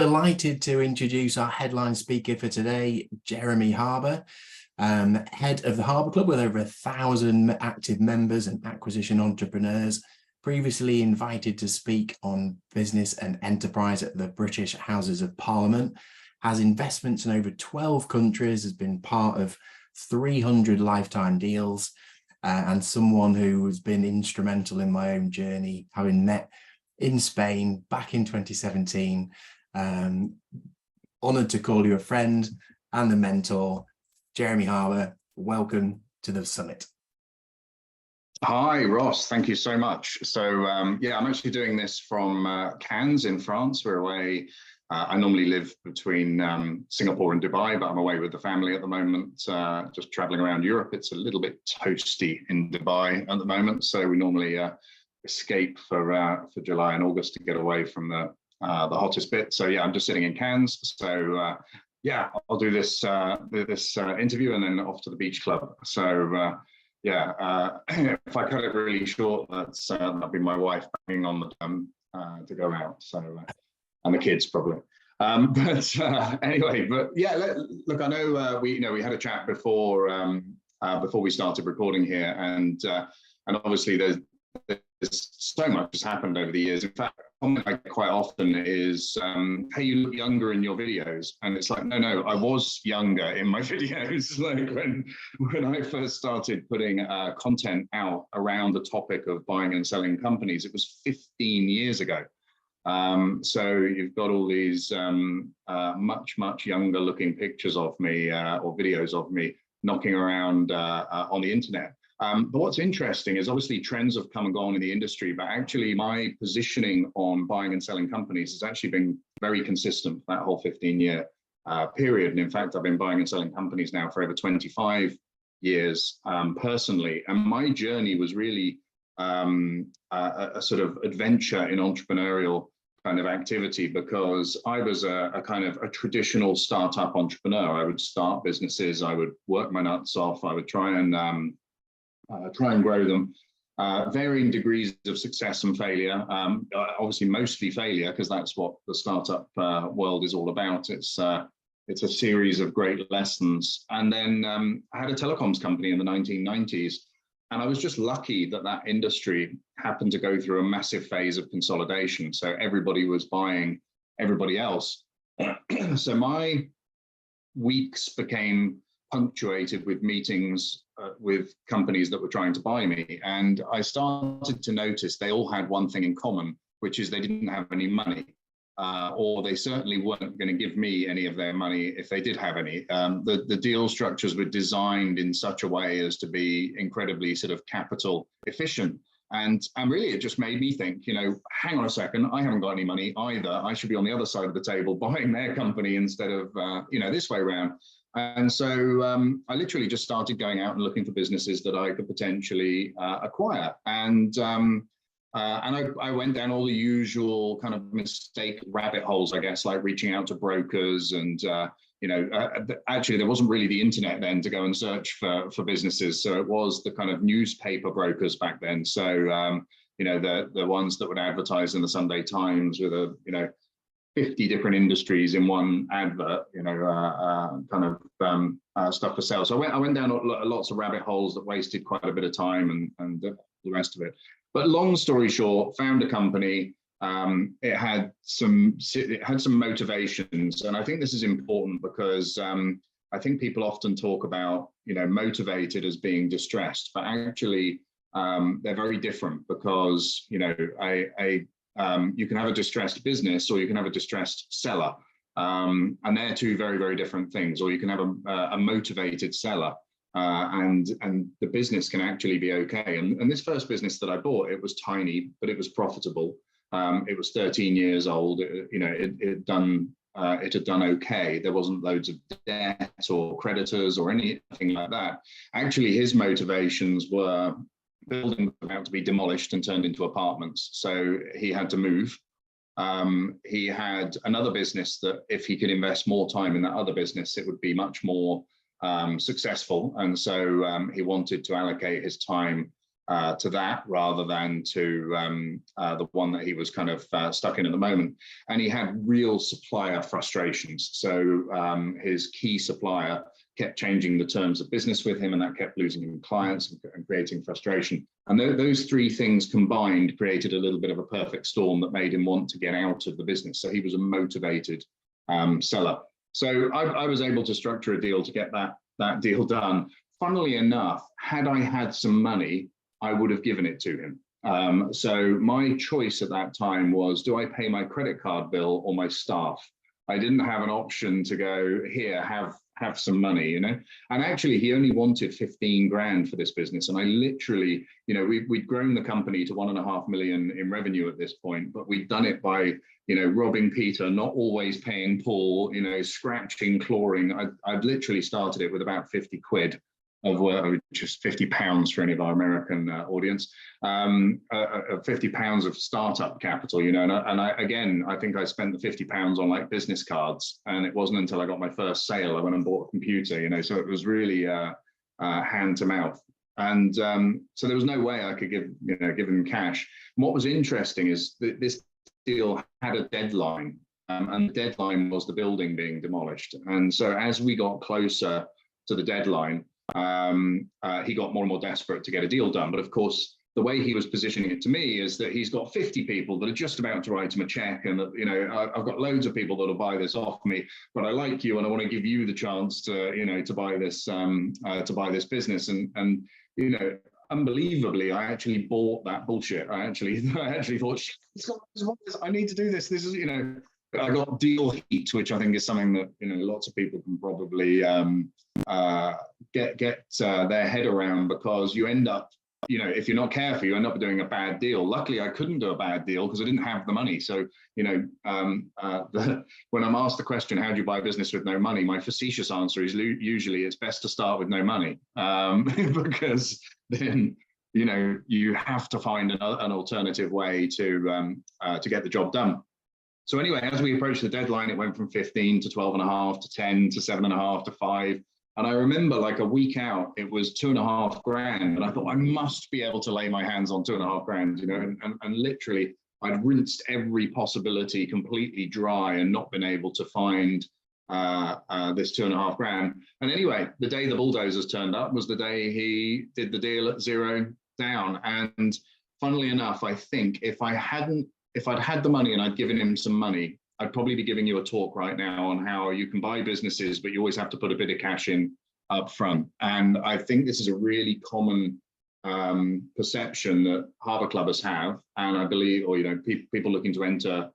Delighted to introduce our headline speaker for today, Jeremy-Harbour, head of the Harbour Club with over 1,000 active members and acquisition entrepreneurs, previously invited to speak on business and enterprise at the British Houses of Parliament, has investments in over 12 countries, has been part of 300 lifetime deals, and someone who has been instrumental in my own journey, having met in Spain back in 2017. Honoured to call you a friend and a mentor. Jeremy-Harbour, welcome to the summit. Hi, Ross. Thank you so much. So, yeah, I'm actually doing this from Cannes in France. We're away. I normally live between Singapore and Dubai, but I'm away with the family at the moment, just traveling around Europe. It's a little bit toasty in Dubai at the moment, so we normally escape for July and August to get away from the hottest bit. So yeah, I'm just sitting in Cannes. So yeah, I'll do this interview and then off to the beach club. So yeah, if I cut it really short, that'll be my wife banging on the to go out. So and the kids probably. Anyway, but yeah, look, I know we had a chat before we started recording here, and obviously there's so much has happened over the years. In fact, a comment I get quite often is, hey, you look younger in your videos. And it's like, no, I was younger in my videos. Like when I first started putting content out around the topic of buying and selling companies, it was 15 years ago. So you've got all these much younger looking pictures of me or videos of me knocking around on the internet. But what's interesting is obviously trends have come and gone in the industry, but actually my positioning on buying and selling companies has actually been very consistent for that whole 15-year period. And in fact, I've been buying and selling companies now for over 25 years personally. And my journey was really a sort of adventure in entrepreneurial kind of activity, because I was a kind of a traditional startup entrepreneur. I would start businesses, I would work my nuts off, I would try and grow them, varying degrees of success and failure. Obviously, mostly failure, because that's what the startup world is all about. It's a series of great lessons. And then I had a telecoms company in the 1990s, and I was just lucky that industry happened to go through a massive phase of consolidation. So everybody was buying everybody else. So my weeks became punctuated with meetings with companies that were trying to buy me. And I started to notice they all had one thing in common, which is they didn't have any money, or they certainly weren't going to give me any of their money if they did have any. The deal structures were designed in such a way as to be incredibly sort of capital efficient. And really, it just made me think, hang on a second, I haven't got any money either. I should be on the other side of the table buying their company instead of, this way around. And so I literally just started going out and looking for businesses that I could potentially acquire. And I went down all the usual kind of mistake rabbit holes, I guess, like reaching out to brokers. And, actually, there wasn't really the internet then to go and search for businesses. So it was the kind of newspaper brokers back then. So, the ones that would advertise in the Sunday Times with 50 different industries in one advert, stuff for sale. So I went down lots of rabbit holes that wasted quite a bit of time and the rest of it. But long story short, found a company. It had some motivations, and I think this is important because I think people often talk about motivated as being distressed, but actually they're very different, because you can have a distressed business, or you can have a distressed seller, and they're two very, very different things. Or you can have a motivated seller, and the business can actually be okay. And this first business that I bought, it was tiny, but it was profitable. It was 13 years old. It had done okay. There wasn't loads of debt or creditors or anything like that. Actually, his motivations were building about to be demolished and turned into apartments. So he had to move. He had another business that if he could invest more time in that other business, it would be much more successful. And so he wanted to allocate his time to that rather than to the one that he was kind of stuck in at the moment. And he had real supplier frustrations. So his key supplier kept changing the terms of business with him, and that kept losing him clients and creating frustration. And those three things combined created a little bit of a perfect storm that made him want to get out of the business. So he was a motivated seller. So I was able to structure a deal to get that deal done. Funnily enough, had I had some money, I would have given it to him. So my choice at that time was, do I pay my credit card bill or my staff? I didn't have an option to go, here, have some money, you know. And actually, he only wanted 15 grand for this business. And I literally, you know, we'd grown the company to 1.5 million in revenue at this point, but we'd done it by, you know, robbing Peter, not always paying Paul, you know, scratching, clawing. I'd literally started it with about 50 quid of which is 50 pounds for any of our American audience, 50 pounds of startup capital, you know, and I think I spent the 50 pounds on like business cards, and it wasn't until I got my first sale I went and bought a computer, you know, so it was really hand to mouth. And so there was no way I could give him cash. And what was interesting is that this deal had a deadline, and the deadline was the building being demolished. And so as we got closer to the deadline, he got more and more desperate to get a deal done. But of course, the way he was positioning it to me is that he's got 50 people that are just about to write him a check, and that, you know, I've got loads of people that'll buy this off me, but I like you and I want to give you the chance to, you know, to buy this business. And you know, unbelievably, I actually bought that bullshit. I actually thought, I need to do this. This is, you know, I got deal heat, which I think is something that, you know, lots of people can probably get their head around, because you end up, you know, if you're not careful, you end up doing a bad deal. Luckily, I couldn't do a bad deal because I didn't have the money. So, you know, when I'm asked the question, how do you buy a business with no money? My facetious answer is usually it's best to start with no money, because then, you know, you have to find an alternative way to get the job done. So anyway, as we approached the deadline, it went from 15 to 12.5 to 10 to 7.5 to 5. And I remember like a week out, it was 2.5 grand. And I thought, I must be able to lay my hands on 2.5 grand, you know, and literally I'd rinsed every possibility completely dry and not been able to find this 2.5 grand. And anyway, the day the bulldozers turned up was the day he did the deal at zero down. And funnily enough, I think if I'd had the money and I'd given him some money, I'd probably be giving you a talk right now on how you can buy businesses, but you always have to put a bit of cash in up front. And I think this is a really common perception that Harbour Clubbers have. And I believe, or, you know, people looking to enter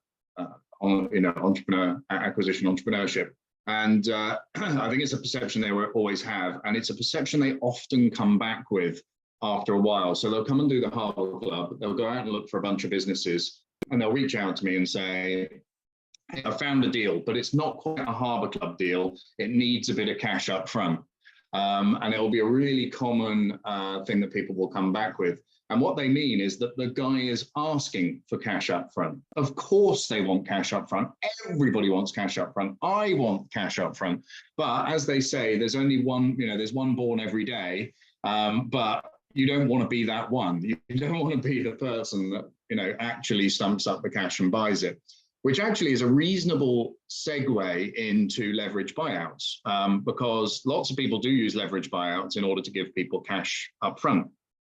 entrepreneurship. And I think it's a perception they will always have. And it's a perception they often come back with after a while. So they'll come and do the Harbour Club, they'll go out and look for a bunch of businesses, and they'll reach out to me and say, hey, I found a deal, but it's not quite a Harbour Club deal. It needs a bit of cash up front. And it will be a really common thing that people will come back with. And what they mean is that the guy is asking for cash up front. Of course they want cash up front. Everybody wants cash up front. I want cash up front. But as they say, there's only one, you know, there's one born every day. But you don't want to be that one. You don't want to be the person that, you know, actually stumps up the cash and buys it, which actually is a reasonable segue into leverage buyouts, because lots of people do use leverage buyouts in order to give people cash up front.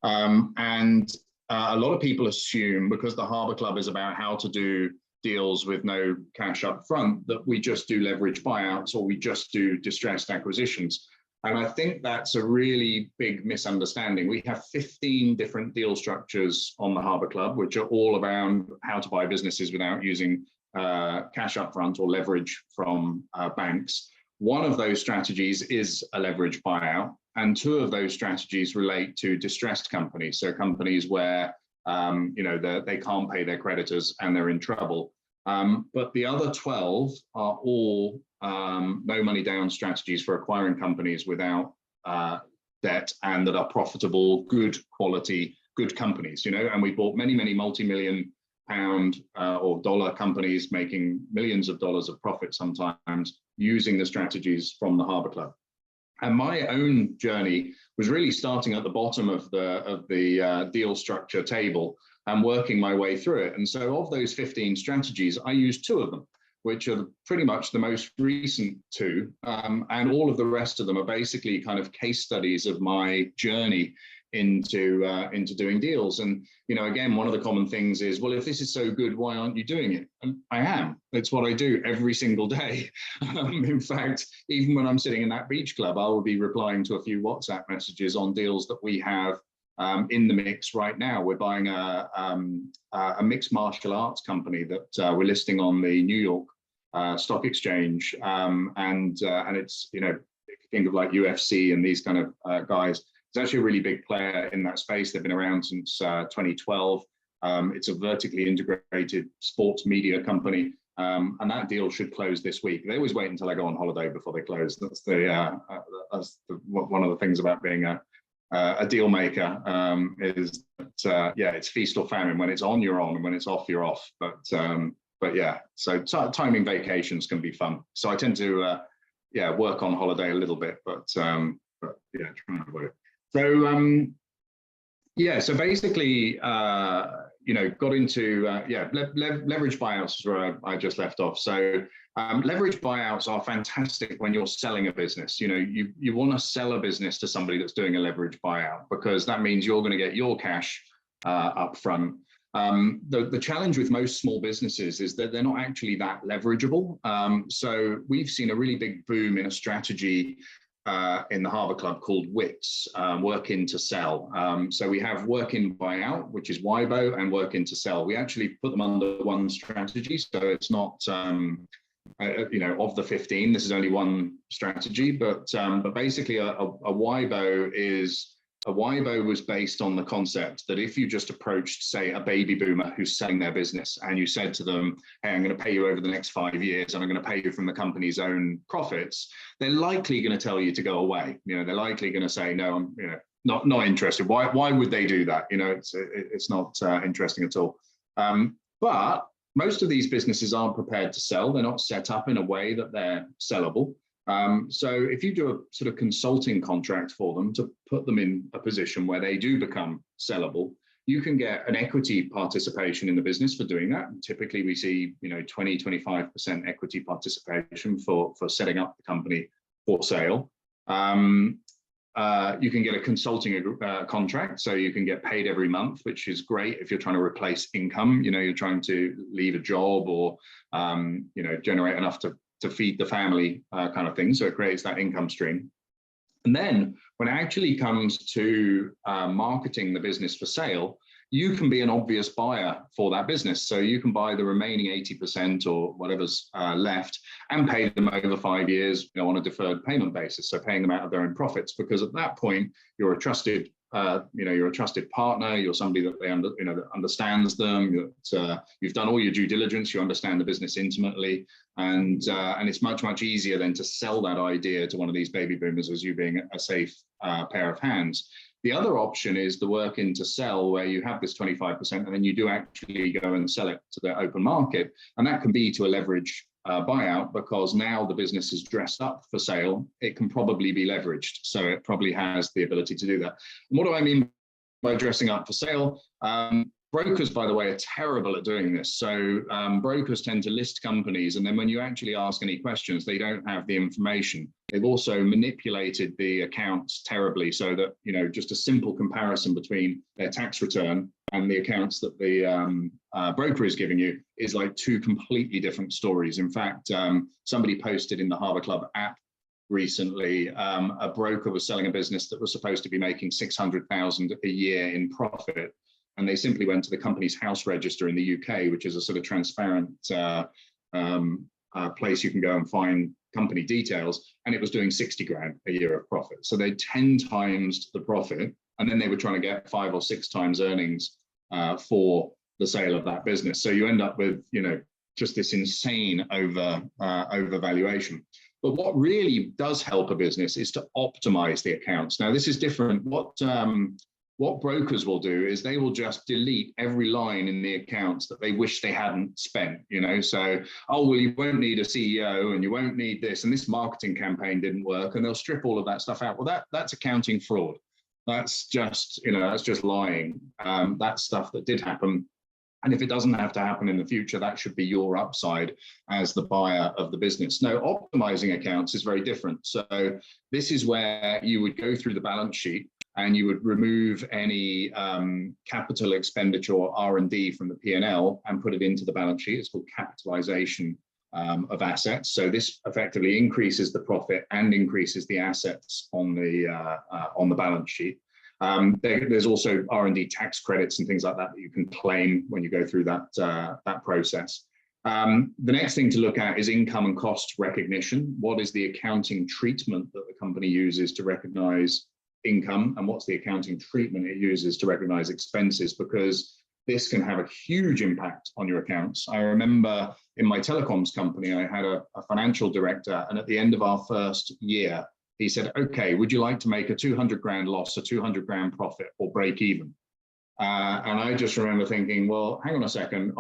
And a lot of people assume, because the Harbour Club is about how to do deals with no cash up front, that we just do leverage buyouts or we just do distressed acquisitions. And I think that's a really big misunderstanding. We have 15 different deal structures on the Harbour Club, which are all around how to buy businesses without using cash upfront or leverage from banks. One of those strategies is a leverage buyout, and two of those strategies relate to distressed companies. So companies where you know, they can't pay their creditors and they're in trouble. But the other 12 are all no money down strategies for acquiring companies without debt and that are profitable, good quality, good companies, you know. And we bought many multi-million pound or dollar companies making millions of dollars of profit sometimes using the strategies from the Harbour Club. And my own journey was really starting at the bottom of the deal structure table and working my way through it. And so of those 15 strategies, I used 2 of them, which are pretty much the most recent 2. And all of the rest of them are basically kind of case studies of my journey into doing deals. And, you know, again, one of the common things is, well, if this is so good, why aren't you doing it? And I am. It's what I do every single day. In fact, even when I'm sitting in that beach club, I will be replying to a few WhatsApp messages on deals that we have in the mix right now. We're buying a mixed martial arts company that we're listing on the New York Stock Exchange, and it's, you know, if you think of like UFC and these kind of guys, it's actually a really big player in that space. They've been around since 2012. It's a vertically integrated sports media company, and that deal should close this week. They always wait until I go on holiday before they close. That's one of the things about being a deal maker, is that yeah, it's feast or famine. When it's on, you're on, and when it's off, you're off. But yeah, so timing vacations can be fun. So I tend to yeah, work on holiday a little bit, but yeah, try and avoid it. So yeah, so basically, you know, got into yeah, leverage buyouts is where I just left off. So leverage buyouts are fantastic when you're selling a business. You know, you want to sell a business to somebody that's doing a leverage buyout, because that means you're going to get your cash up front. The challenge with most small businesses is that they're not actually that leverageable. So we've seen a really big boom in a strategy in the Harbour Club called WITS, work in to sell. So we have work in buyout, which is WIBO, and work in to sell. We actually put them under one strategy, so it's not you know, of the 15, this is only one strategy, but basically a WIBO was based on the concept that if you just approached, say, a baby boomer who's selling their business, and you said to them, hey, I'm going to pay you over the next 5 years, and I'm going to pay you from the company's own profits, they're likely going to tell you to go away. You know, they're likely going to say, no, I'm, you know, not interested. Why would they do that? You know, it's not interesting at all. But most of these businesses aren't prepared to sell. They're not set up in a way that they're sellable. So if you do a sort of consulting contract for them to put them in a position where they do become sellable, you can get an equity participation in the business for doing that. And typically we see, you know, 20-25% equity participation for setting up the company for sale. You can get a consulting contract, so you can get paid every month, which is great if you're trying to replace income. You know, you're trying to leave a job or you know, generate enough to feed the family, kind of thing. So it creates that income stream. And then when it actually comes to marketing the business for sale, you can be an obvious buyer for that business. So you can buy the remaining 80% or whatever's left and pay them over 5 years, you know, on a deferred payment basis. So paying them out of their own profits, because at that point you're a trusted, you know, you're a trusted partner. You're somebody that they that understands them. You've done all your due diligence. You understand the business intimately, and it's much easier then to sell that idea to one of these baby boomers as you being a safe pair of hands. The other option is the work in to sell, where you have this 25% and then you do actually go and sell it to the open market. And that can be to a leverage buyout, because now the business is dressed up for sale. It can probably be leveraged. So it probably has the ability to do that. And what do I mean by dressing up for sale? Brokers, by the way, are terrible at doing this. So brokers tend to list companies, and then when you actually ask any questions, they don't have the information. They've also manipulated the accounts terribly, so that, you know, just a simple comparison between their tax return and the accounts that the broker is giving you is like 2 completely different stories. In fact, somebody posted in the Harbour Club app recently, a broker was selling a business that was supposed to be making 600,000 a year in profit. And they simply went to the company's house register in the UK, which is a sort of transparent place you can go and find company details, and it was doing 60 grand a year of profit. So they 10 times the profit, and then they were trying to get 5 or 6 times earnings for the sale of that business. So you end up with, you know, just this insane overvaluation. But what really does help a business is to optimize the accounts. Now, this is different. What brokers will do is they will just delete every line in the accounts that they wish they hadn't spent, so, oh, well, you won't need a CEO and you won't need this, and this marketing campaign didn't work, and they'll strip all of that stuff out. Well, that's accounting fraud. That's just, that's just lying. That's stuff that did happen. And if it doesn't have to happen in the future, that should be your upside as the buyer of the business. Now, optimizing accounts is very different. So this is where you would go through the balance sheet and you would remove any capital expenditure or R&D from the P&L and put it into the balance sheet. It's called capitalization of assets. So this effectively increases the profit and increases the assets on the balance sheet. There's also R&D tax credits and things like that you can claim when you go through that process. The next thing to look at is income and cost recognition. What is the accounting treatment that the company uses to recognize income, and what's the accounting treatment it uses to recognize expenses? Because this can have a huge impact on your accounts. I remember in my telecoms company, I had a financial director, and at the end of our first year, he said, okay, would you like to make a 200 grand loss, a 200 grand profit, or break even? And I just remember thinking, well, hang on a second,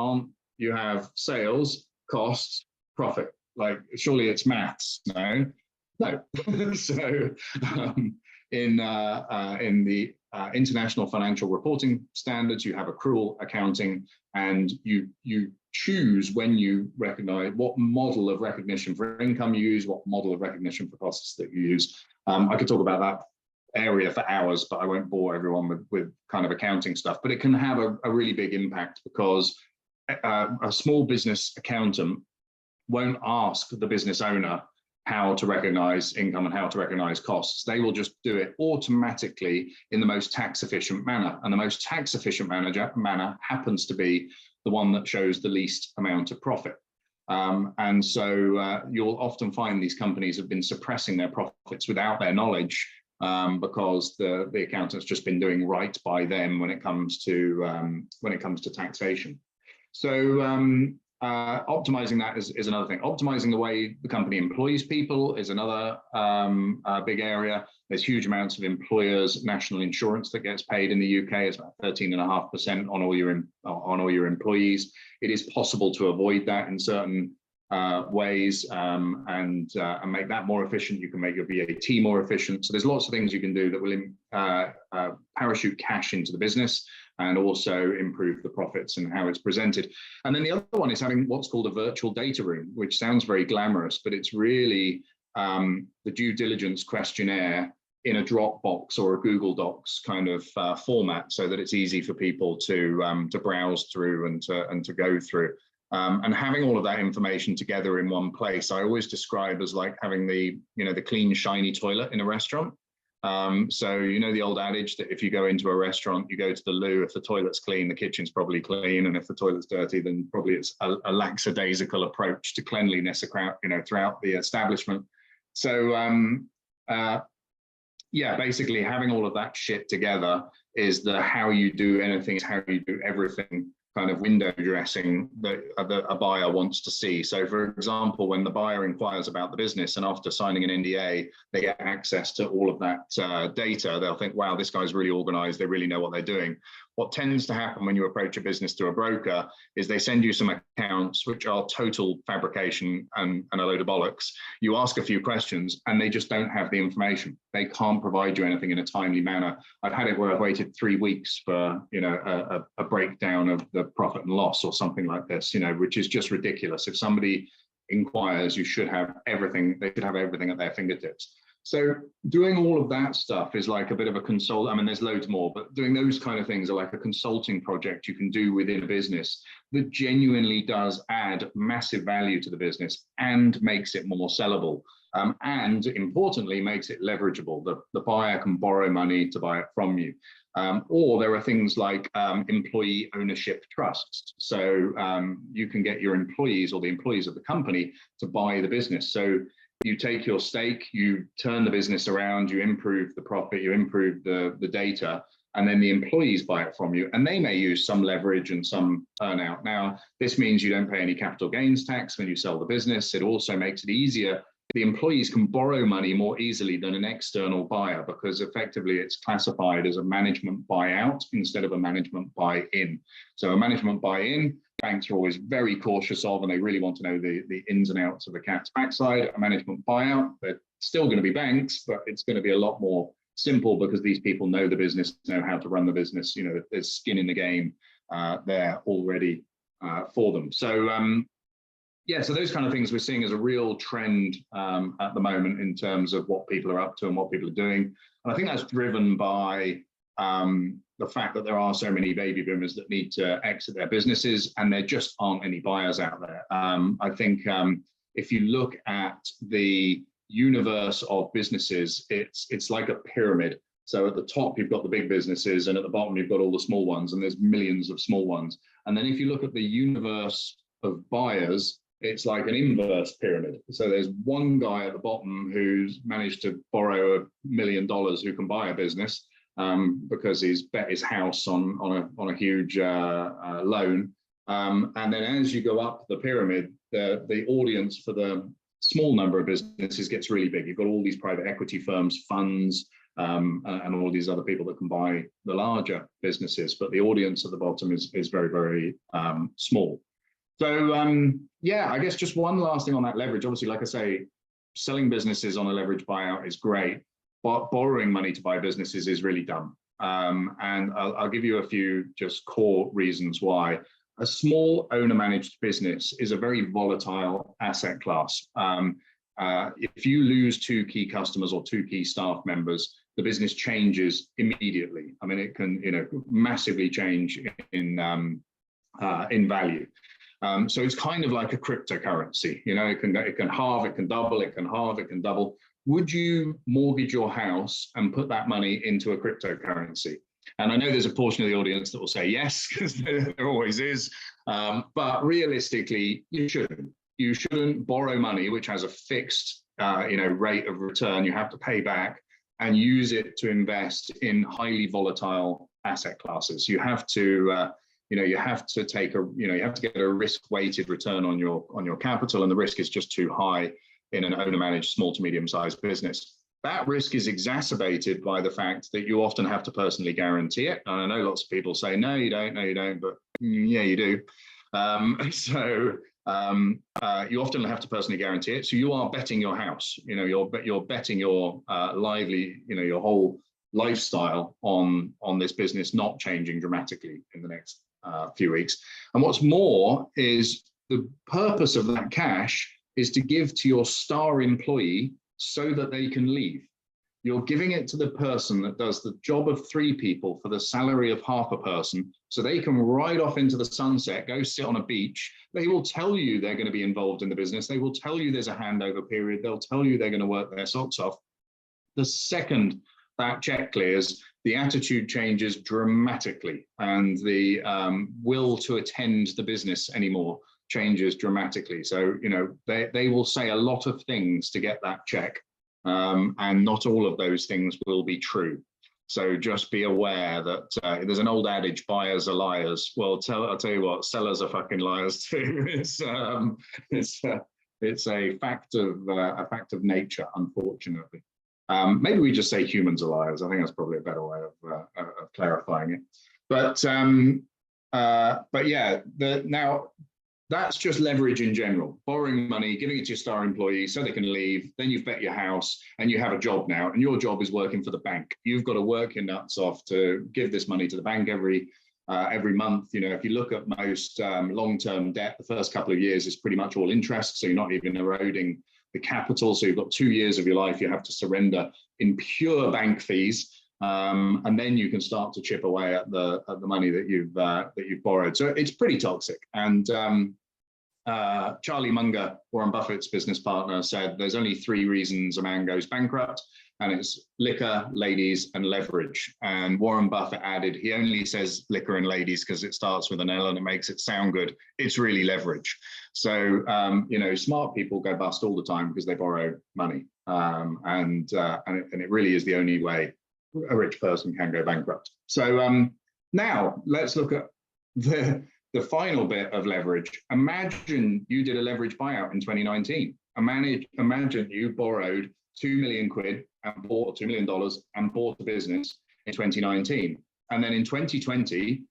you have sales, costs, profit. Like, surely it's maths, no? No. So in the international financial reporting standards, you have accrual accounting, and you choose when you recognize what model of recognition for income you use, what model of recognition for costs that you use. I could talk about that area for hours, but I won't bore everyone with kind of accounting stuff. But it can have a really big impact, because a small business accountant won't ask the business owner how to recognize income and how to recognize costs. They will just do it automatically in the most tax efficient manner. And the most tax efficient manner happens to be the one that shows the least amount of profit. And so you'll often find these companies have been suppressing their profits without their knowledge, because the accountant's just been doing right by them when it comes to taxation. So optimizing that is another thing. Optimizing the way the company employs people is another big area. There's huge amounts of employers' national insurance that gets paid in the UK. It's about 13.5% on all your employees. It is possible to avoid that in certain ways and make that more efficient. You can make your VAT more efficient. So there's lots of things you can do that will parachute cash into the business and also improve the profits and how it's presented. And then the other one is having what's called a virtual data room, which sounds very glamorous, but it's really the due diligence questionnaire in a Dropbox or a Google Docs kind of format, so that it's easy for people to browse through and to go through. And having all of that information together in one place, I always describe as like having the clean, shiny toilet in a restaurant. So the old adage that if you go into a restaurant, you go to the loo, if the toilet's clean, the kitchen's probably clean, and if the toilet's dirty, then probably it's a lackadaisical approach to cleanliness throughout the establishment. So yeah, basically having all of that shit together is the how you do anything, is how you do everything kind of window dressing that a buyer wants to see. So for example, when the buyer inquires about the business and after signing an NDA, they get access to all of that data, they'll think, wow, this guy's really organized, they really know what they're doing. What tends to happen when you approach a business through a broker is they send you some accounts which are total fabrication and a load of bollocks. You ask a few questions and they just don't have the information. They can't provide you anything in a timely manner. I've had it where I've waited 3 weeks for a breakdown of the profit and loss or something like this, which is just ridiculous. If somebody inquires, you should have everything. They should have everything at their fingertips. So doing all of that stuff is like a bit of a consult. I mean, there's loads more, but doing those kind of things are like a consulting project you can do within a business that genuinely does add massive value to the business and makes it more sellable. And importantly, makes it leverageable. The buyer can borrow money to buy it from you. Or there are things like employee ownership trusts. So you can get your employees or the employees of the company to buy the business. So you take your stake, you turn the business around, you improve the profit, you improve the data, and then the employees buy it from you. And they may use some leverage and some earnout. Now, this means you don't pay any capital gains tax when you sell the business. It also makes it easier the employees can borrow money more easily than an external buyer, because effectively it's classified as a management buyout instead of a management buy-in. So a management buy-in, banks are always very cautious of, and they really want to know the ins and outs of the cat's backside. A management buyout, they're still going to be banks, but it's going to be a lot more simple because these people know the business, know how to run the business. You know, there's skin in the game there already for them. So yeah, so those kind of things we're seeing as a real trend at the moment in terms of what people are up to and what people are doing. And I think that's driven by the fact that there are so many baby boomers that need to exit their businesses, and there just aren't any buyers out there. I think if you look at the universe of businesses, it's like a pyramid. So at the top, you've got the big businesses, and at the bottom, you've got all the small ones, and there's millions of small ones. And then if you look at the universe of buyers, it's like an inverse pyramid. So there's one guy at the bottom who's managed to borrow $1 million who can buy a business because he's bet his house on a huge loan. And then as you go up the pyramid, the audience for the small number of businesses gets really big. You've got all these private equity firms, funds, and all these other people that can buy the larger businesses, but the audience at the bottom is very, very small. So yeah, I guess just one last thing on that leverage. Obviously, like I say, selling businesses on a leverage buyout is great, but borrowing money to buy businesses is really dumb. And I'll give you a few just core reasons why. A small owner-managed business is a very volatile asset class. If you lose 2 key customers or 2 key staff members, the business changes immediately. I mean, it can, you know, massively change in value. So it's kind of like a cryptocurrency. You know, it can halve, it can double, it can halve, it can double. Would you mortgage your house and put that money into a cryptocurrency? And I know there's a portion of the audience that will say yes, because there always is. But realistically, you shouldn't. You shouldn't borrow money which has a fixed, rate of return you have to pay back, and use it to invest in highly volatile asset classes. You have to, you have to get a risk-weighted return on your capital, and the risk is just too high in an owner-managed small to medium-sized business. That risk is exacerbated by the fact that you often have to personally guarantee it. And I know lots of people say, no, you don't, but yeah, you do. You often have to personally guarantee it. So you are betting your house, you're betting your your whole lifestyle on this business not changing dramatically in the next few weeks. And what's more is the purpose of that cash is to give to your star employee so that they can leave. You're giving it to the person that does the job of 3 people for the salary of half a person, so they can ride off into the sunset, go sit on a beach. They will tell you they're going to be involved in the business. They will tell you there's a handover period. They'll tell you they're going to work their socks off. The second that check clears, the attitude changes dramatically, and the will to attend the business anymore changes dramatically. So, they will say a lot of things to get that check. And not all of those things will be true. So just be aware that there's an old adage, buyers are liars. Well, I'll tell you what, sellers are fucking liars too. It's a fact of nature, unfortunately. Maybe we just say humans are liars. I think that's probably a better way of clarifying it. But yeah, now that's just leverage in general. Borrowing money, giving it to your star employees so they can leave. Then you've bet your house and you have a job now, and your job is working for the bank. You've got to work your nuts off to give this money to the bank every month. If you look at most long-term debt, the first couple of years is pretty much all interest. So you're not even eroding the capital. So you've got 2 years of your life you have to surrender in pure bank fees. And then you can start to chip away at the money that you've borrowed. So it's pretty toxic. And Charlie Munger, Warren Buffett's business partner, said there's only 3 reasons a man goes bankrupt, and it's liquor, ladies, and leverage. And Warren Buffett added, he only says liquor and ladies because it starts with an L and it makes it sound good. It's really leverage. So smart people go bust all the time because they borrow money, and it really is the only way a rich person can go bankrupt. So now let's look at the final bit of leverage. Imagine you did a leverage buyout in 2019. imagine you borrowed 2 million quid and bought $2 million and bought a business in 2019. And then in 2020,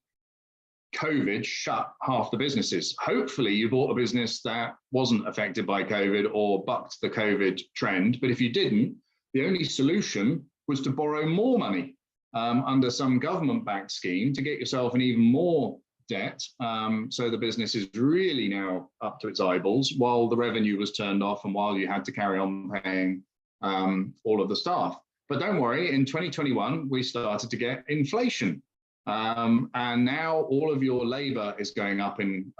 COVID shut half the businesses. Hopefully you bought a business that wasn't affected by COVID or bucked the COVID trend. But if you didn't, the only solution was to borrow more money under some government-backed scheme to get yourself an even more debt. So the business is really now up to its eyeballs while the revenue was turned off and while you had to carry on paying all of the staff. But don't worry, in 2021, we started to get inflation. And now all of your labor is going up in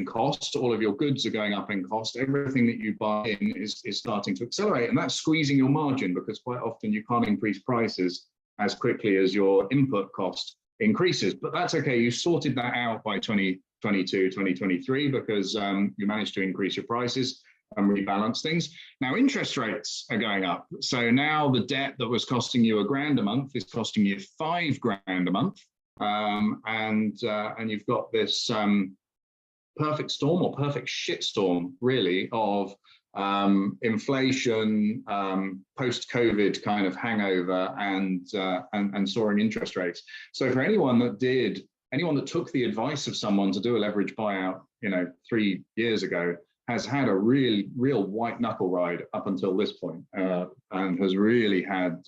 cost, all of your goods are going up in cost, everything that you buy in is starting to accelerate, and that's squeezing your margin because quite often you can't increase prices as quickly as your input cost increases. But that's okay, you sorted that out by 2022, 2023 because you managed to increase your prices and rebalance things. Now interest rates are going up. So now the debt that was costing you £1,000 a month is costing you £5,000 a month. And you've got this perfect storm or perfect shitstorm, really, of inflation, post-COVID kind of hangover, and soaring interest rates. So for anyone that took the advice of someone to do a leverage buyout, 3 years ago, has had a real white knuckle ride up until this point, and has really had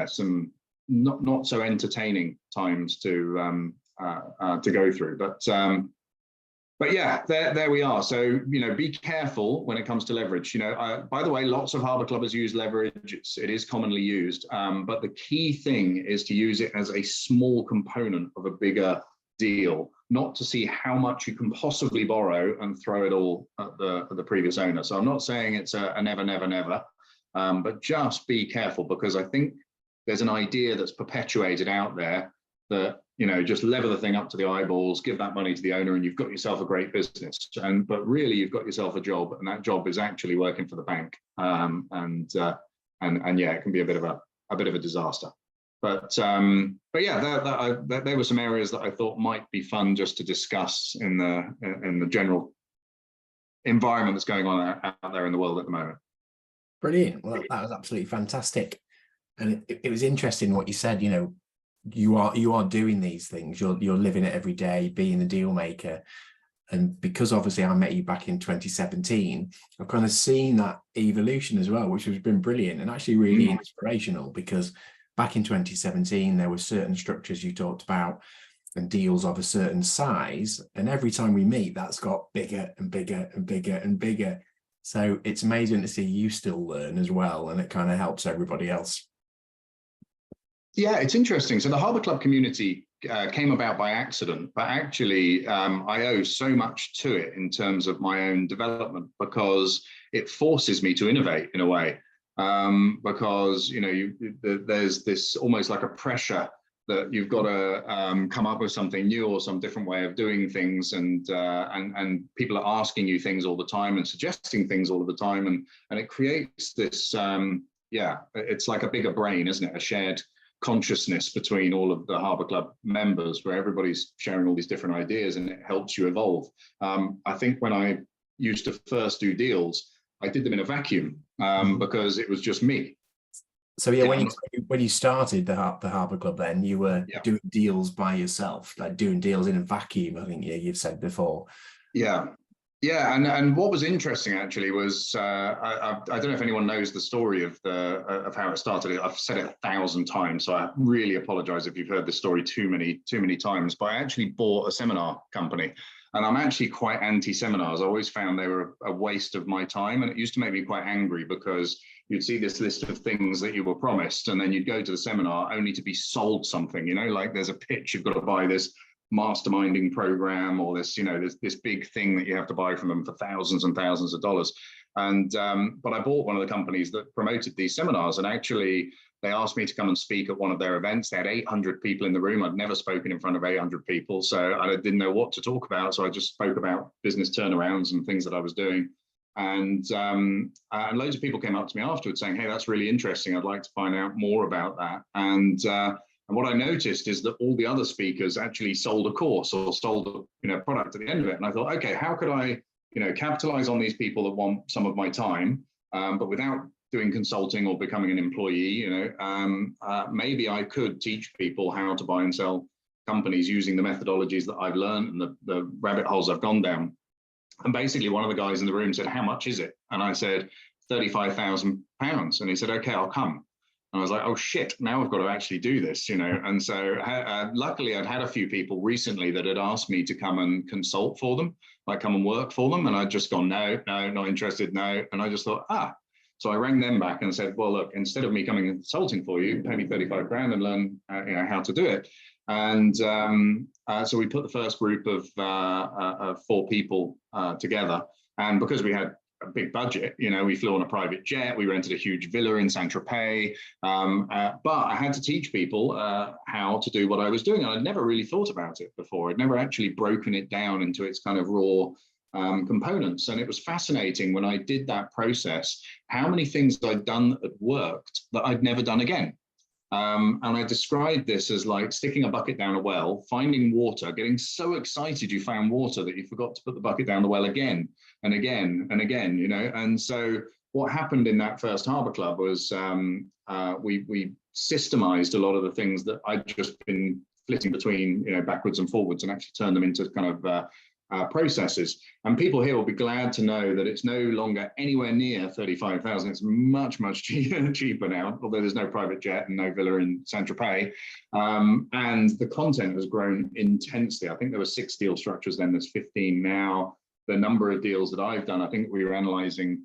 some not so entertaining times to go through, but yeah, there we are. So be careful when it comes to leverage. By the way, lots of Harbour Clubbers use leverage. It is commonly used, but the key thing is to use it as a small component of a bigger deal, not to see how much you can possibly borrow and throw it all at the previous owner. So I'm not saying it's a never, never, never, but just be careful, because I think there's an idea that's perpetuated out there that, just lever the thing up to the eyeballs, give that money to the owner, and you've got yourself a great business. But really, you've got yourself a job, and that job is actually working for the bank. And yeah, it can be a bit of a disaster. But yeah, there were some areas that I thought might be fun just to discuss in the general environment that's going on out there in the world at the moment. Brilliant. Well, that was absolutely fantastic. And it was interesting what you said. You are doing these things. You're living it every day, being the deal maker. And because obviously I met you back in 2017, I've kind of seen that evolution as well, which has been brilliant and actually really inspirational, because back in 2017, there were certain structures you talked about and deals of a certain size. And every time we meet, that's got bigger and bigger and bigger and bigger. So it's amazing to see you still learn as well. And it kind of helps everybody else. Yeah, it's interesting. So the Harbour Club community came about by accident, but actually I owe so much to it in terms of my own development, because it forces me to innovate in a way. Because there's this almost like a pressure that you've got to come up with something new or some different way of doing things, and people are asking you things all the time and suggesting things all of the time, and it creates this it's like a bigger brain, isn't it? A shared consciousness between all of the Harbour Club members, where everybody's sharing all these different ideas, and it helps you evolve. I think when I used to first do deals, I did them in a vacuum because it was just me. So yeah, when you started the Harbour Club, then you were doing deals by yourself, like doing deals in a vacuum, I think you've said before. Yeah, and what was interesting actually was I don't know if anyone knows the story of how it started. I've said it 1,000 times, so I really apologise if you've heard this story too many times. But I actually bought a seminar company, and I'm actually quite anti-seminars. I always found they were a waste of my time, and it used to make me quite angry because you'd see this list of things that you were promised, and then you'd go to the seminar only to be sold something. Like there's a pitch, you've got to buy this masterminding program, or this this big thing that you have to buy from them for thousands and thousands of dollars. And but I bought one of the companies that promoted these seminars, and actually they asked me to come and speak at one of their events. They had 800 people in the room. I'd never spoken in front of 800 people, so I didn't know what to talk about, so I just spoke about business turnarounds and things that I was doing. And loads of people came up to me afterwards saying, hey, that's really interesting, I'd like to find out more about that. And what I noticed is that all the other speakers actually sold a course or sold a product at the end of it. And I thought, okay, how could I capitalize on these people that want some of my time, but without doing consulting or becoming an employee, maybe I could teach people how to buy and sell companies using the methodologies that I've learned and the rabbit holes I've gone down. And basically one of the guys in the room said, how much is it? And I said, £35,000. And he said, okay, I'll come. And I was like, oh shit, now I've got to actually do this, And so luckily I'd had a few people recently that had asked me to come and consult for them, like come and work for them. And I'd just gone, no, not interested, no. And I just thought, So I rang them back and said, well, look, instead of me coming and consulting for you, pay me 35 grand and learn how to do it. And so we put the first group of 4 people together. And because we had a big budget, we flew on a private jet, we rented a huge villa in Saint-Tropez, but I had to teach people how to do what I was doing. And I'd never really thought about it before. I'd never actually broken it down into its kind of raw components. And it was fascinating when I did that process, how many things I'd done that had worked that I'd never done again. And I described this as like sticking a bucket down a well, finding water, getting so excited you found water that you forgot to put the bucket down the well again and again and again, And so what happened in that first Harbour Club was we systemized a lot of the things that I'd just been flitting between, backwards and forwards, and actually turned them into kind of processes. And people here will be glad to know that it's no longer anywhere near 35,000. It's much, much cheaper now, although there's no private jet and no villa in Saint-Tropez. And the content has grown intensely. I think there were 6 deal structures then, there's 15 now. The number of deals that I've done, I think we were analyzing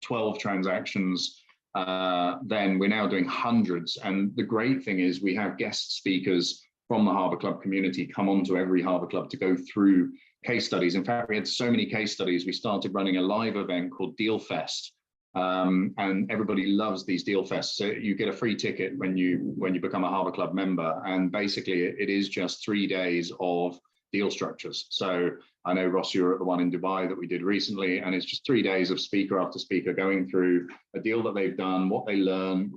12 transactions. Then we're now doing hundreds. And the great thing is we have guest speakers from the Harbour Club community come onto every Harbour Club to go through case studies. In fact, we had so many case studies, we started running a live event called Deal Fest. And everybody loves these Deal Fests. So you get a free ticket when you become a Harbour Club member. And basically it is just 3 days of deal structures. So I know, Ross, you were at the one in Dubai that we did recently, and it's just 3 days of speaker after speaker going through a deal that they've done, what they learned,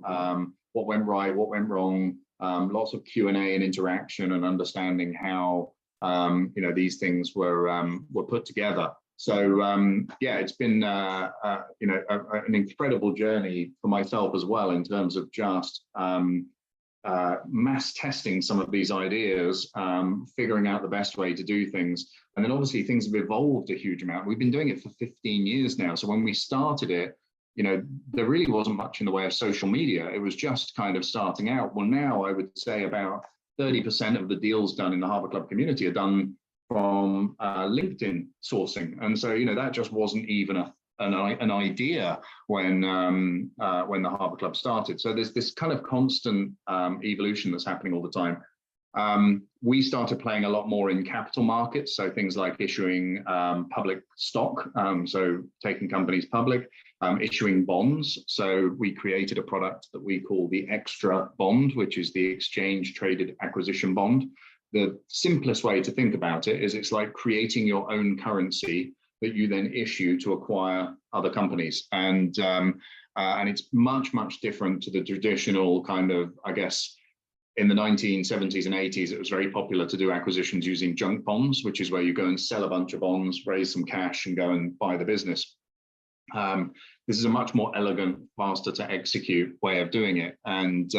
what went right, what went wrong, lots of Q&A and interaction and understanding how these things were put together. So it's been an incredible journey for myself as well, in terms of just mass testing some of these ideas, figuring out the best way to do things. And then obviously things have evolved a huge amount. We've been doing it for 15 years now. So when we started it, there really wasn't much in the way of social media. It was just kind of starting out. Well, now I would say about 30% of the deals done in the Harbour Club community are done from LinkedIn sourcing. And so, that just wasn't even an idea when the Harbour Club started. So there's this kind of constant evolution that's happening all the time. We started playing a lot more in capital markets, so things like issuing public stock, so taking companies public, issuing bonds. So we created a product that we call the Extra Bond, which is the exchange traded acquisition bond. The simplest way to think about it is it's like creating your own currency that you then issue to acquire other companies. And it's much, much different to the traditional kind of, I guess, in the 1970s and 80s, it was very popular to do acquisitions using junk bonds, which is where you go and sell a bunch of bonds, raise some cash and go and buy the business. This is a much more elegant, faster to execute way of doing it. And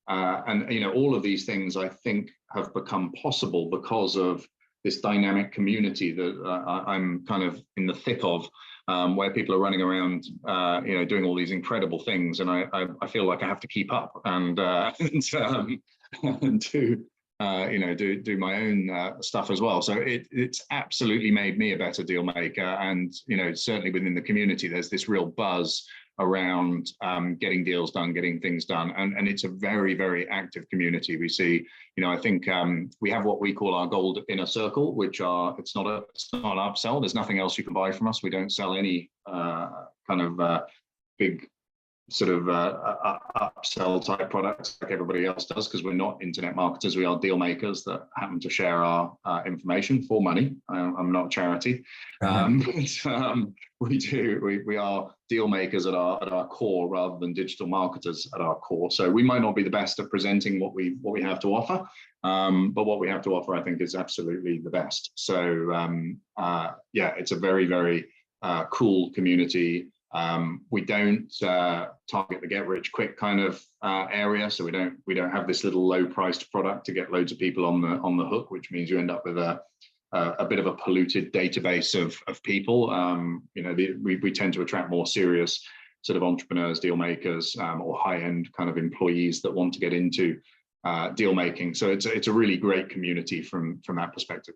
all of these things I think have become possible because of this dynamic community that I'm kind of in the thick of, where people are running around, doing all these incredible things, and I feel like I have to keep up and do my own stuff as well. So it's absolutely made me a better deal maker, and certainly within the community, there's this real buzz around getting deals done, getting things done, and it's a very, very active community. We see, I think we have what we call our gold inner circle, which it's not an upsell. There's nothing else you can buy from us. We don't sell any kind of big sort of upsell type products like everybody else does, because we're not internet marketers. We are deal makers that happen to share our information for money. I'm not a charity. We are deal makers at our core rather than digital marketers at our core. So we might not be the best at presenting what we have to offer, but what we have to offer, I think, is absolutely the best. So yeah, it's a very, very cool community. We don't target the get rich quick kind of area, so we don't have this little low priced product to get loads of people on the hook, which means you end up with a bit of a polluted database of people. You know, we tend to attract more serious sort of entrepreneurs, deal makers, or high end kind of employees that want to get into deal making. So it's a really great community from that perspective.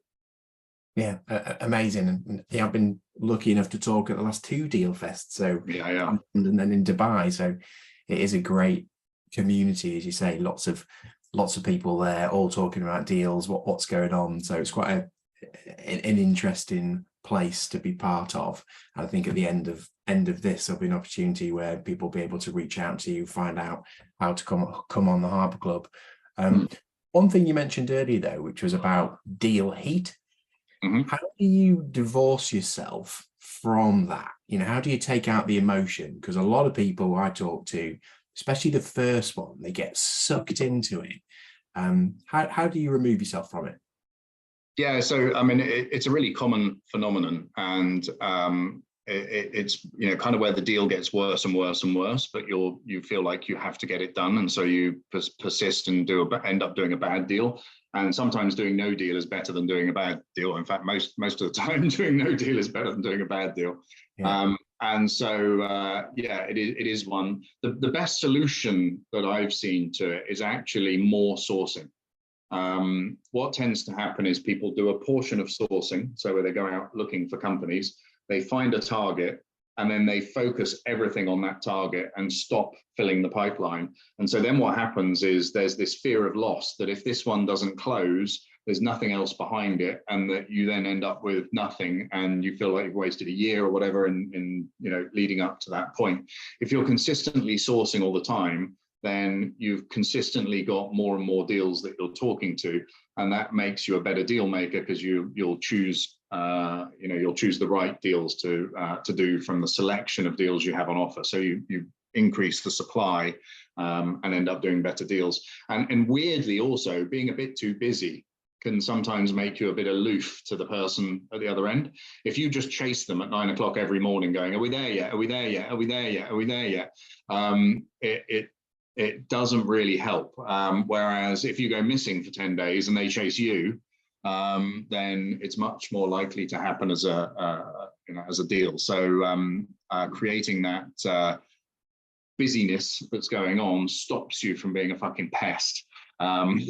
Yeah, amazing. And yeah, I've been lucky enough to talk at the last 2 deal fests, so yeah, and then in Dubai. So it is a great community, as you say, lots of people there, all talking about deals, what's going on. So it's quite an interesting place to be part of. And I think at the end of this, there'll be an opportunity where people will be able to reach out to you, find out how to come on the Harbour Club. One thing you mentioned earlier, though, which was about deal heat. How do you divorce yourself from that? You know, how do you take out the emotion? Because a lot of people I talk to, especially the first one, they get sucked into it. How do you remove yourself from it? Yeah, so I mean, it's a really common phenomenon, and it's, you know, kind of where the deal gets worse and worse and worse, but you feel like you have to get it done, and so you persist and end up doing a bad deal. And sometimes doing no deal is better than doing a bad deal. In fact, most of the time, doing no deal is better than doing a bad deal. Yeah. And so, yeah, it is one. The best solution that I've seen to it is actually more sourcing. What tends to happen is people do a portion of sourcing, so where they go out looking for companies, they find a target, and then they focus everything on that target and stop filling the pipeline. And so then what happens is there's this fear of loss, that if this one doesn't close, there's nothing else behind it, and that you then end up with nothing, and you feel like you've wasted a year or whatever in you know, leading up to that point. If you're consistently sourcing all the time, then you've consistently got more and more deals that you're talking to, and that makes you a better deal maker, because you'll choose you know, you'll choose the right deals to do from the selection of deals you have on offer. So you increase the supply and end up doing better deals. And weirdly, also being a bit too busy can sometimes make you a bit aloof to the person at the other end. If you just chase them at 9 o'clock every morning going, are we there yet? Are we there yet? Are we there yet? Are we there yet? It doesn't really help. Whereas if you go missing for 10 days and they chase you, then it's much more likely to happen as a you know, as a deal. So creating that busyness that's going on stops you from being a fucking pest, and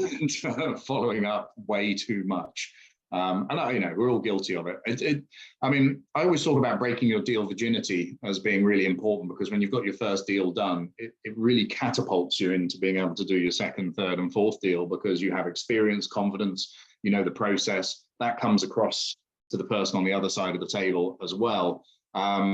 following up way too much. And you know, we're all guilty of it. I mean, I always talk about breaking your deal virginity as being really important, because when you've got your first deal done, it really catapults you into being able to do your second, third, and fourth deal, because you have experience, confidence, you know the process. That comes across to the person on the other side of the table as well. But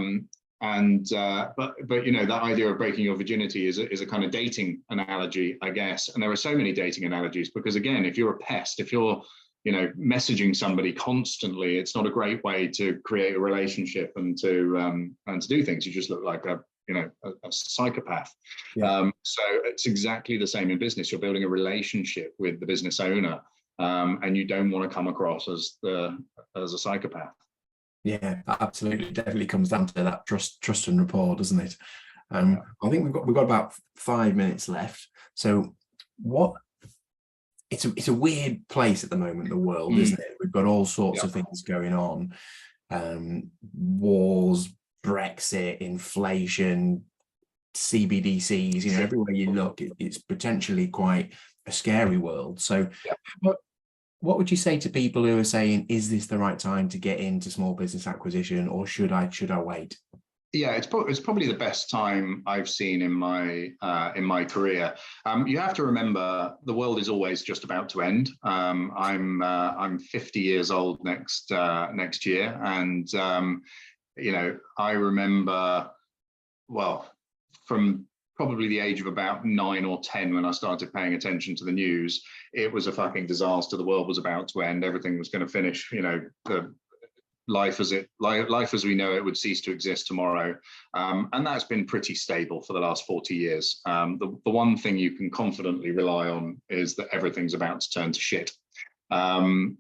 you know, that idea of breaking your virginity is a kind of dating analogy, I guess. And there are so many dating analogies, because again, if you're a pest, if you're, you know, messaging somebody constantly, it's not a great way to create a relationship and to do things. You just look like a psychopath. Yeah. So it's exactly the same in business. You're building a relationship with the business owner, and you don't want to come across as a psychopath. Yeah, absolutely. It definitely comes down to that trust and rapport, doesn't it? I think we've got about 5 minutes left. So it's a weird place at the moment, the world, isn't it? We've got all sorts of things going on. Wars, Brexit, inflation, CBDCs, you know, everywhere you look, it's potentially quite a scary world. So what would you say to people who are saying, is this the right time to get into small business acquisition, or should I wait? Yeah, it's probably the best time I've seen in my career. You have to remember, the world is always just about to end. I'm 50 years old next year, and you know, I remember, well, from probably the age of about 9 or 10 when I started paying attention to the news. It was a fucking disaster. The world was about to end. Everything was going to finish. You know, life as we know it would cease to exist tomorrow, and that's been pretty stable for the last 40 years. The one thing you can confidently rely on is that everything's about to turn to shit. And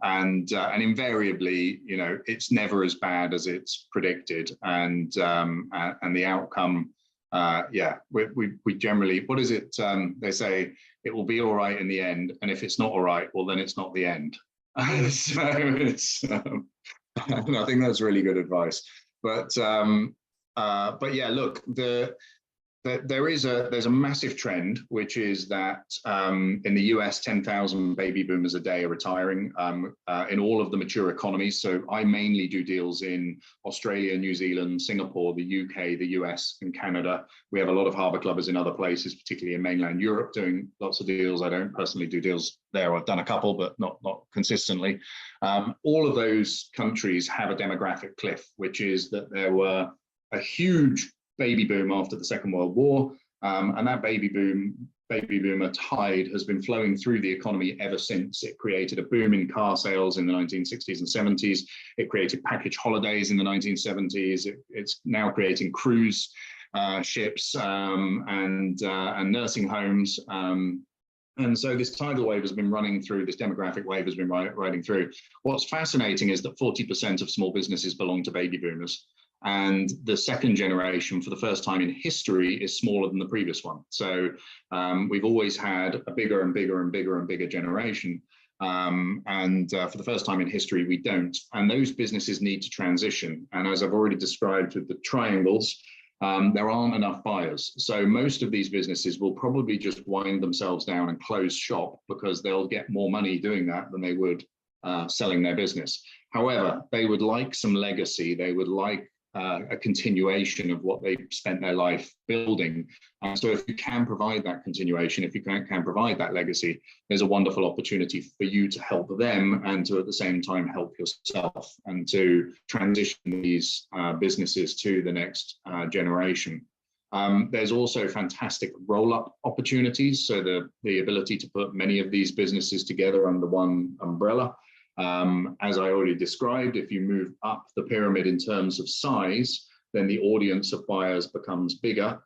invariably, you know, it's never as bad as it's predicted, and the outcome, we generally, what is it? They say it will be all right in the end, and if it's not all right, well, then it's not the end. So it's, and I think that's really good advice. But yeah, look, there's a massive trend, which is that in the US, 10,000 baby boomers a day are retiring in all of the mature economies. So I mainly do deals in Australia, New Zealand, Singapore, the UK, the US, and Canada. We have a lot of harbour clubbers in other places, particularly in mainland Europe, doing lots of deals. I don't personally do deals there. I've done a couple, but not consistently. All of those countries have a demographic cliff, which is that there were a huge baby boom after the Second World War, and that baby boomer tide has been flowing through the economy ever since. It created a boom in car sales in the 1960s and 70s. It created package holidays in the 1970s. It's now creating cruise ships and nursing homes. And so this tidal wave has been running through, this demographic wave has been riding through. What's fascinating is that 40% of small businesses belong to baby boomers. And the second generation, for the first time in history, is smaller than the previous one. So we've always had a bigger and bigger and bigger and bigger generation. For the first time in history, we don't. And those businesses need to transition. And as I've already described with the triangles, there aren't enough buyers. So most of these businesses will probably just wind themselves down and close shop because they'll get more money doing that than they would selling their business. However, they would like some legacy. They would like a continuation of what they've spent their life building. So if you can provide that continuation, if you can provide that legacy, there's a wonderful opportunity for you to help them and to at the same time help yourself and to transition these businesses to the next generation. There's also fantastic roll-up opportunities. So the ability to put many of these businesses together under one umbrella. As I already described, if you move up the pyramid in terms of size, then the audience of buyers becomes bigger.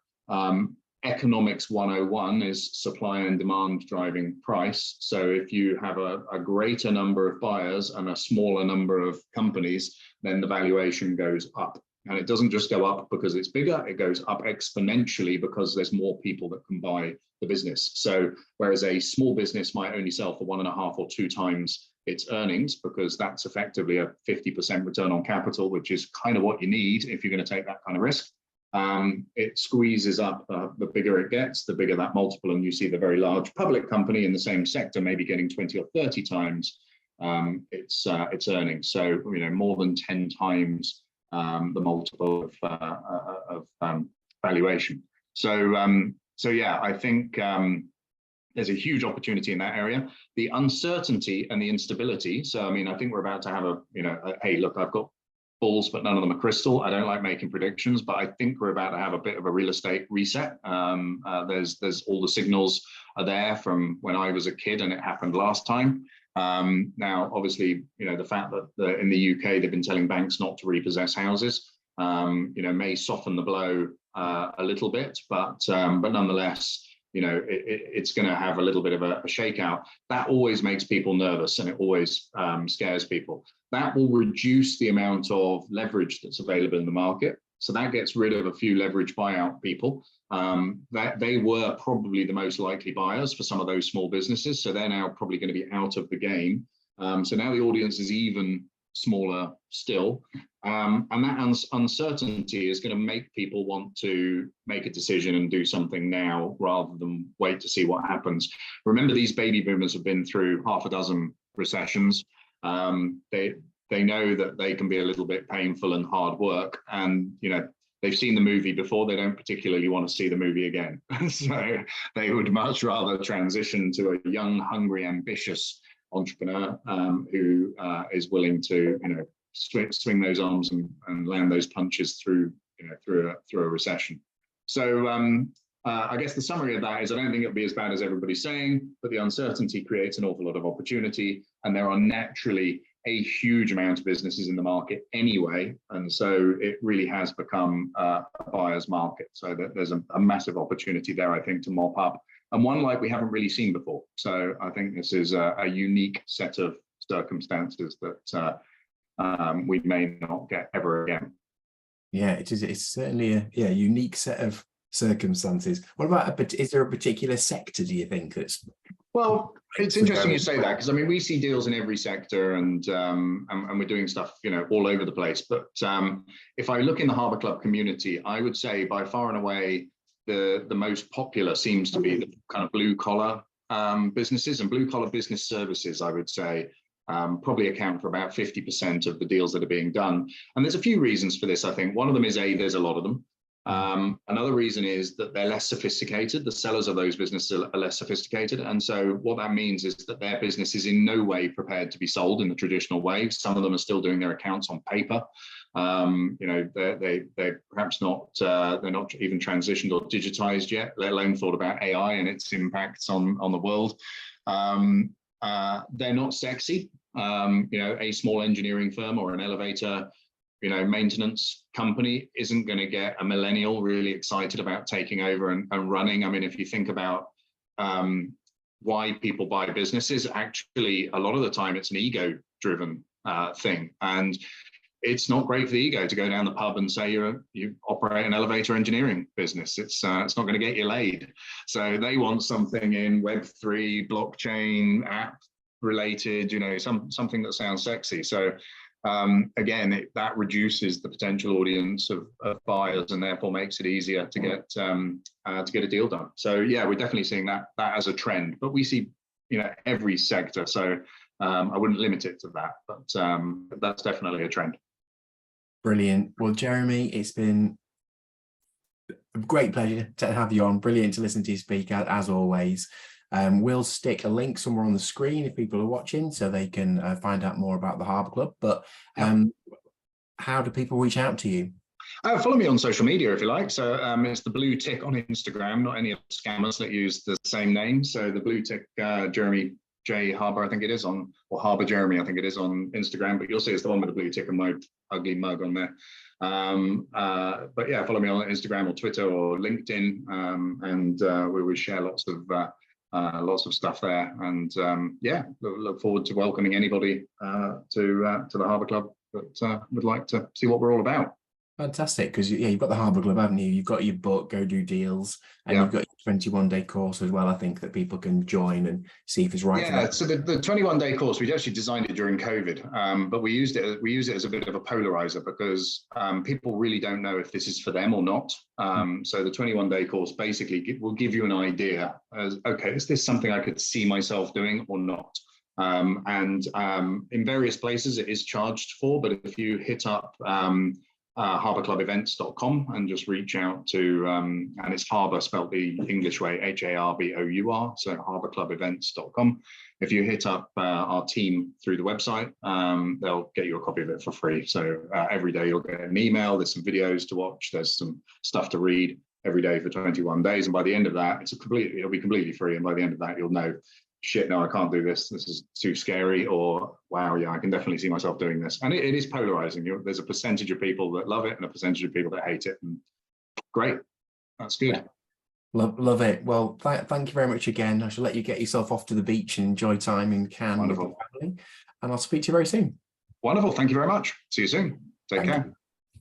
Economics 101 is supply and demand driving price. So if you have a greater number of buyers and a smaller number of companies, then the valuation goes up. And it doesn't just go up because it's bigger, it goes up exponentially because there's more people that can buy the business. So whereas a small business might only sell for 1.5 or 2 times its earnings, because that's effectively a 50% return on capital, which is kind of what you need if you're going to take that kind of risk. It squeezes up the bigger it gets, the bigger that multiple, and you see the very large public company in the same sector maybe getting 20 or 30 times its earnings. So, you know, more than 10 times the multiple of valuation. So yeah, I think there's a huge opportunity in that area. The uncertainty and the instability. So, I mean, I think we're about to have hey, look, I've got balls, but none of them are crystal. I don't like making predictions, but I think we're about to have a bit of a real estate reset. There's all the signals are there from when I was a kid and it happened last time. Now, obviously, you know, the fact that in the UK, they've been telling banks not to repossess houses, you know, may soften the blow a little bit, but nonetheless, you know, it's going to have a little bit of a shakeout. That always makes people nervous and it always scares people. That will reduce the amount of leverage that's available in the market. So that gets rid of a few leverage buyout people. That they were probably the most likely buyers for some of those small businesses. So they're now probably going to be out of the game. So now the audience is even smaller still. And that uncertainty is going to make people want to make a decision and do something now rather than wait to see what happens. Remember, these baby boomers have been through 6 recessions. They know that they can be a little bit painful and hard work. And, you know, they've seen the movie before. They don't particularly want to see the movie again. So they would much rather transition to a young, hungry, ambitious entrepreneur who is willing to, you know, swing those arms and land those punches through, you know, through a recession. So I guess the summary of that is I don't think it'll be as bad as everybody's saying, but the uncertainty creates an awful lot of opportunity, and there are naturally a huge amount of businesses in the market anyway, and so it really has become a buyer's market. So that there's a massive opportunity there, I think, to mop up, and one like we haven't really seen before. So I think this is a unique set of circumstances that we may not get ever again. Yeah, it is. It's certainly a unique set of circumstances. What about is there a particular sector, do you think, that's? Well, it's interesting you say that, because I mean, we see deals in every sector, and we're doing stuff, all over the place. But if I look in the Harbour Club community, I would say by far and away the most popular seems to be the kind of blue collar businesses, and blue collar business services, I would say, probably account for about 50% of the deals that are being done. And there's a few reasons for this, I think. One of them is there's a lot of them. Another reason is that they're less sophisticated. The sellers of those businesses are less sophisticated. And so what that means is that their business is in no way prepared to be sold in the traditional way. Some of them are still doing their accounts on paper. They're perhaps not, they're not even transitioned or digitized yet, let alone thought about AI and its impacts on the world. They're not sexy. A small engineering firm or an elevator maintenance company isn't going to get a millennial really excited about taking over and running. I mean, if you think about why people buy businesses, actually, a lot of the time it's an ego-driven thing. And it's not great for the ego to go down the pub and say you operate an elevator engineering business. It's not going to get you laid. So they want something in Web3, blockchain, app related, something that sounds sexy. So again, that reduces the potential audience of buyers, and therefore makes it easier to get a deal done. So yeah, we're definitely seeing that as a trend, but we see every sector. So I wouldn't limit it to that, but that's definitely a trend. Brilliant. Well, Jeremy, it's been a great pleasure to have you on. Brilliant to listen to you speak, as always. We'll stick a link somewhere on the screen if people are watching, so they can find out more about the Harbour Club. But how do people reach out to you? Follow me on social media if you like. So it's the blue tick on Instagram, not any of the scammers that use the same name. So the blue tick, Jeremy J Harbour, I think it is on, or Harbour Jeremy, I think it is on Instagram. But you'll see it's the one with the blue tick and my ugly mug on there. But yeah, follow me on Instagram or Twitter or LinkedIn, and we will share lots of stuff there. And yeah, look forward to welcoming anybody to the Harbour Club that would like to see what we're all about. Fantastic, because you've got the Harbour Club, haven't you? You've got your book, Go Do Deals, and you've got your 21-day course as well, I think, that people can join and see if it's right for them. So the 21-day course, we actually designed it during COVID, but we used it as a bit of a polarizer, because people really don't know if this is for them or not. So the 21-day course basically will give you an idea as, okay, is this something I could see myself doing or not? In various places it is charged for, but if you hit up harbourclubevents.com and just reach out to, and it's Harbour spelled the English way, HARBOUR, so harbourclubevents.com. If you hit up our team through the website, they'll get you a copy of it for free. So every day you'll get an email, there's some videos to watch, there's some stuff to read every day for 21 days. And by the end of that, it'll be completely free. And by the end of that, you'll know, shit, no, I can't do this. This is too scary, or wow, yeah, I can definitely see myself doing this. And it is polarizing. There's a percentage of people that love it and a percentage of people that hate it. And great, that's good. Yeah. Love it. Well, thank you very much again. I shall let you get yourself off to the beach and enjoy time in Cannes with your family. And I'll speak to you very soon. Wonderful. Thank you very much. See you soon. Take care.